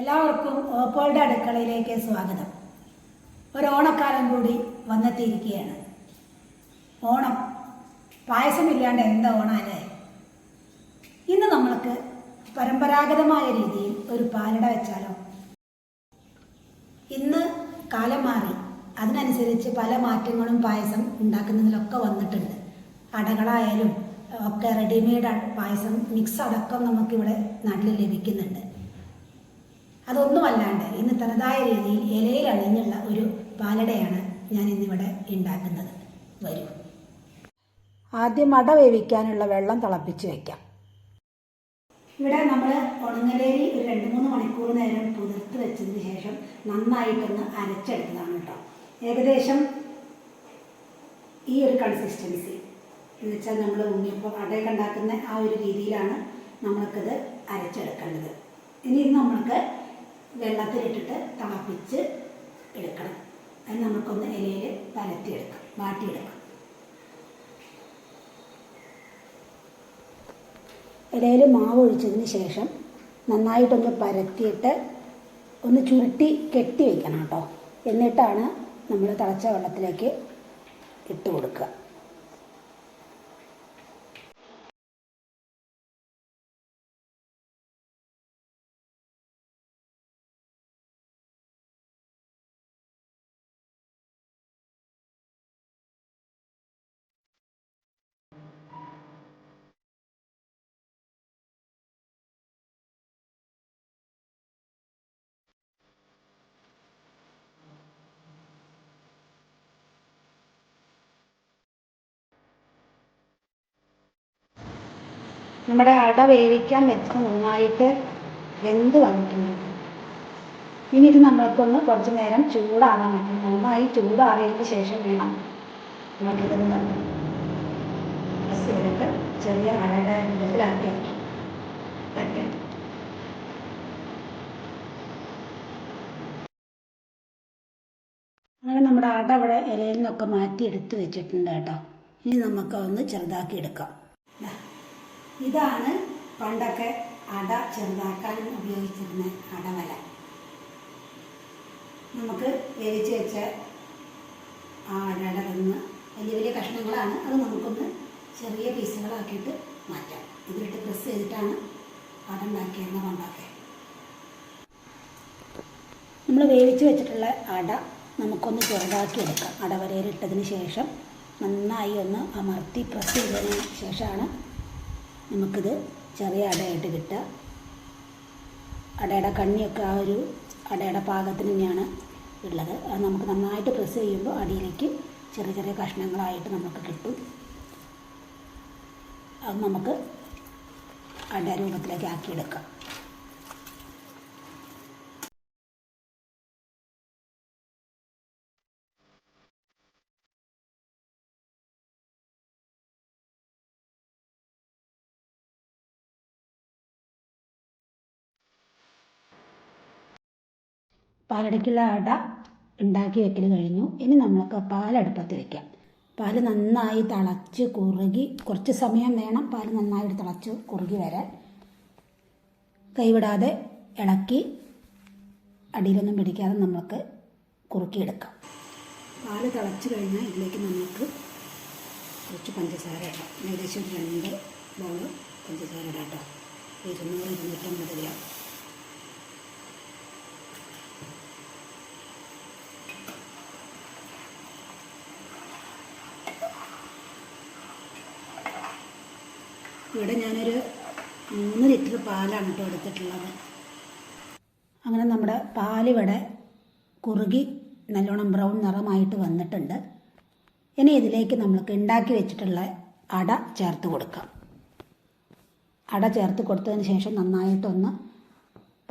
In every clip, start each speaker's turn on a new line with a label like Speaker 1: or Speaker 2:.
Speaker 1: എല്ലാവർക്കും ഓപ്പോളുടെ അടുക്കളയിലേക്ക് സ്വാഗതം. ഒരു ഓണക്കാലം കൂടി വന്നെത്തിയിരിക്കുകയാണ്. ഓണം പായസമില്ലാണ്ട് എന്താ ഓണാലേ? ഇന്ന് നമ്മൾക്ക് പരമ്പരാഗതമായ രീതിയിൽ ഒരു പാലട വെച്ചാലോ? ഇന്ന് കാലം മാറി, അതിനനുസരിച്ച് പല മാറ്റങ്ങളും പായസം ഉണ്ടാക്കുന്നതിലൊക്കെ വന്നിട്ടുണ്ട്. അടകളായാലും ഒക്കെ റെഡിമെയ്ഡ് പായസം മിക്സ് അടക്കം നമുക്കിവിടെ നാട്ടിൽ ലഭിക്കുന്നുണ്ട്. അതൊന്നുമല്ലാണ്ട് ഇന്ന് തനതായ രീതിയിൽ ഇലയിൽ അണിഞ്ഞുള്ള ഒരു പാലടയാണ് ഞാൻ ഇന്നിവിടെ ഉണ്ടാക്കുന്നത്. വരൂ. ആദ്യം അട വേവിക്കാനുള്ള വെള്ളം തിളപ്പിച്ച് വയ്ക്കാം. ഇവിടെ നമ്മൾ ഉണങ്ങലേരി ഒരു 2-3 മണിക്കൂർ നേരം പുതിർത്ത് വെച്ചതിന് ശേഷം നന്നായിട്ടൊന്ന് അരച്ചെടുത്തതാണ് കേട്ടോ. ഏകദേശം ഈ ഒരു കൺസിസ്റ്റൻസി എന്ന് വെച്ചാൽ നമ്മൾ ഉണ്ണിയപ്പം അടയൊക്കെ ഉണ്ടാക്കുന്ന ആ ഒരു രീതിയിലാണ് നമ്മൾക്കിത് അരച്ചെടുക്കേണ്ടത്. ഇനി ഇത് നമ്മൾക്ക് വെള്ളത്തിലിട്ടിട്ട് തിളപ്പിച്ച് എടുക്കണം. അത് നമുക്കൊന്ന് ഇലയിൽ പരത്തിയെടുക്കാം, വാട്ടിയെടുക്കാം. ഇലയിൽ മാവ് ഒഴിച്ചതിന് ശേഷം നന്നായിട്ടൊന്ന് പരത്തിയിട്ട് ഒന്ന് ചുരുട്ടി കെട്ടി വയ്ക്കണം കേട്ടോ. എന്നിട്ടാണ് നമ്മൾ തിളച്ച വെള്ളത്തിലേക്ക് ഇട്ട് കൊടുക്കുക. നമ്മുടെ അട വേവിക്കാൻ വെച്ച് നന്നായിട്ട് വെന്ത് വന്നിട്ടുണ്ട്. ഇനി ഇത് നമ്മൾക്കൊന്ന് കുറച്ച് നേരം ചൂടാറാൻ പറ്റും. നന്നായി ചൂടാറിയതിന് ശേഷം വേണം നമുക്കിതൊന്ന് പ്രസ് ചെയ്തിട്ട് ചെറിയ അടയുടെ രൂപത്തിലാക്കി വയ്ക്കാം. അങ്ങനെ നമ്മുടെ അട ഇവിടെ ഇലയിൽ നിന്നൊക്കെ മാറ്റി എടുത്ത് വെച്ചിട്ടുണ്ട് കേട്ടോ. ഇനി നമുക്ക് ഒന്ന് ചെറുതാക്കി എടുക്കാം. ഇതാണ് പണ്ടൊക്കെ അട ചെറുതാക്കാൻ ഉപയോഗിച്ചിരുന്ന അടവല. നമുക്ക് വേവിച്ച് വെച്ച ആ അടയുടെ നിന്ന് വലിയ വലിയ കഷ്ണങ്ങളാണ്. അത് നമുക്കൊന്ന് ചെറിയ പീസുകളാക്കിയിട്ട് മാറ്റാം. ഇതിലിട്ട് പ്രസ് ചെയ്തിട്ടാണ് അട ഉണ്ടാക്കിയിരുന്ന പണ്ടൊക്കെ. നമ്മൾ വേവിച്ച് വെച്ചിട്ടുള്ള അട നമുക്കൊന്ന് ചെറുതാക്കി എടുക്കാം. അടവരയിലിട്ടതിന് ശേഷം നന്നായി ഒന്ന് അമർത്തി പ്രസ് ചെയ്തതിന് ശേഷമാണ് നമുക്കിത് ചെറിയ അടയായിട്ട് കിട്ടുക. അടയുടെ കണ്ണിയൊക്കെ ആ ഒരു അടയുടെ പാകത്തിന് തന്നെയാണ് ഉള്ളത്. അത് നമുക്ക് നന്നായിട്ട് പ്രസ് ചെയ്യുമ്പോൾ അടിയിലേക്ക് ചെറിയ ചെറിയ കഷ്ണങ്ങളായിട്ട് നമുക്ക് കിട്ടും. അത് നമുക്ക് അട രൂപത്തിലേക്ക് ആക്കിയെടുക്കാം. പാലടയ്ക്കുള്ള അട ഉണ്ടാക്കി വെക്കൽ കഴിഞ്ഞു. ഇനി നമുക്ക് പാലടുപ്പത്ത് വയ്ക്കാം. പാൽ നന്നായി തിളച്ച് കുറുകി, കുറച്ച് സമയം വേണം പാൽ നന്നായിട്ട് തിളച്ച് കുറുകി വരാൻ. കൈവിടാതെ ഇളക്കി അടിയിലൊന്നും പിടിക്കാതെ നമുക്ക് കുറുക്കിയെടുക്കാം. പാൽ തിളച്ച് കഴിഞ്ഞാൽ ഇതിലേക്ക് നമുക്ക് കുറച്ച് പഞ്ചസാര ഇടാം. ഏകദേശം 2 ബൗൾ പഞ്ചസാര ഇടാം കേട്ടോ. 200-250 ഗ്രാം. ഇവിടെ ഞാനൊരു 3 ലിറ്റർ പാലാണ് കേട്ടോ എടുത്തിട്ടുള്ളത്. അങ്ങനെ നമ്മുടെ പാലിവിടെ കുറുകി നല്ലോണം ബ്രൗൺ നിറമായിട്ട് വന്നിട്ടുണ്ട്. ഇനി ഇതിലേക്ക് നമ്മൾക്ക് ഉണ്ടാക്കി വെച്ചിട്ടുള്ള അട ചേർത്ത് കൊടുക്കാം. അട ചേർത്ത് കൊടുത്തതിന് ശേഷം നന്നായിട്ടൊന്ന്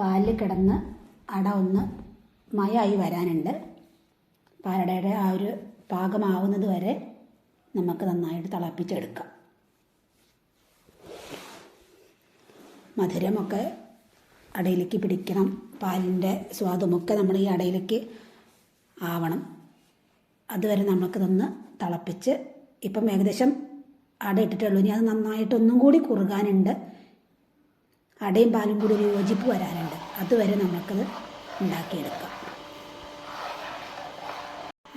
Speaker 1: പാലിൽ കിടന്ന് അട ഒന്ന് മയമായി വരാനുണ്ട്. പാലടയുടെ ആ ഒരു പാകമാവുന്നത് വരെ നമുക്ക് നന്നായിട്ട് തിളപ്പിച്ചെടുക്കാം. മധുരമൊക്കെ അടയിലേക്ക് പിടിക്കണം. പാലിൻ്റെ സ്വാദുമൊക്കെ നമ്മൾ ഈ അടയിലേക്ക് ആവണം. അതുവരെ നമുക്കിതൊന്ന് തിളപ്പിച്ച്, ഇപ്പം ഏകദേശം അട ഇട്ടിട്ടുള്ളൂ. ഇനി അത് നന്നായിട്ടൊന്നും കൂടി കുറുകാനുണ്ട്. അടയും പാലും കൂടി ഒരു യോജിപ്പ് വരാനുണ്ട്. അതുവരെ നമുക്കത് ഉണ്ടാക്കിയെടുക്കാം.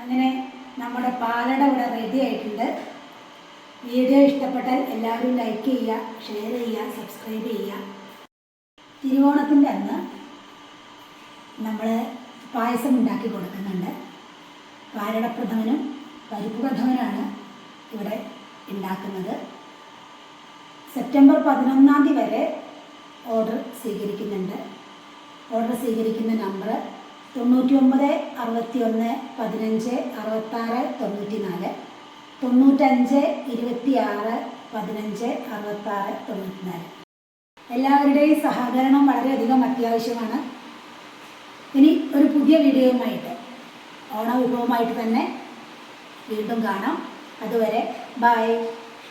Speaker 1: അങ്ങനെ നമ്മുടെ പാലട ഇവിടെ റെഡി ആയിട്ടുണ്ട്. വീഡിയോ ഇഷ്ടപ്പെട്ടാൽ എല്ലാവരും ലൈക്ക് ചെയ്യുക, ഷെയർ ചെയ്യുക, സബ്സ്ക്രൈബ് ചെയ്യുക. തിരുവോണത്തിൻ്റെ അന്ന് നമ്മൾ പായസം ഉണ്ടാക്കി കൊടുക്കുന്നുണ്ട്. പാലടപ്രഥമനും പരിപ്പ് പ്രഥമനാണ് ഇവിടെ ഉണ്ടാക്കുന്നത്. സെപ്റ്റംബർ 11 വരെ ഓർഡർ സ്വീകരിക്കുന്നുണ്ട്. ഓർഡർ സ്വീകരിക്കുന്ന നമ്പർ 99 61 15 66 94, 95 26 15 66 94. എല്ലാവരുടെയും സഹകരണം വളരെയധികം അത്യാവശ്യമാണ്. ഇനി ഒരു പുതിയ വീഡിയോയുമായിട്ട് ഓണവിഭവമായിട്ട് തന്നെ വീണ്ടും കാണാം. അതുവരെ ബൈ.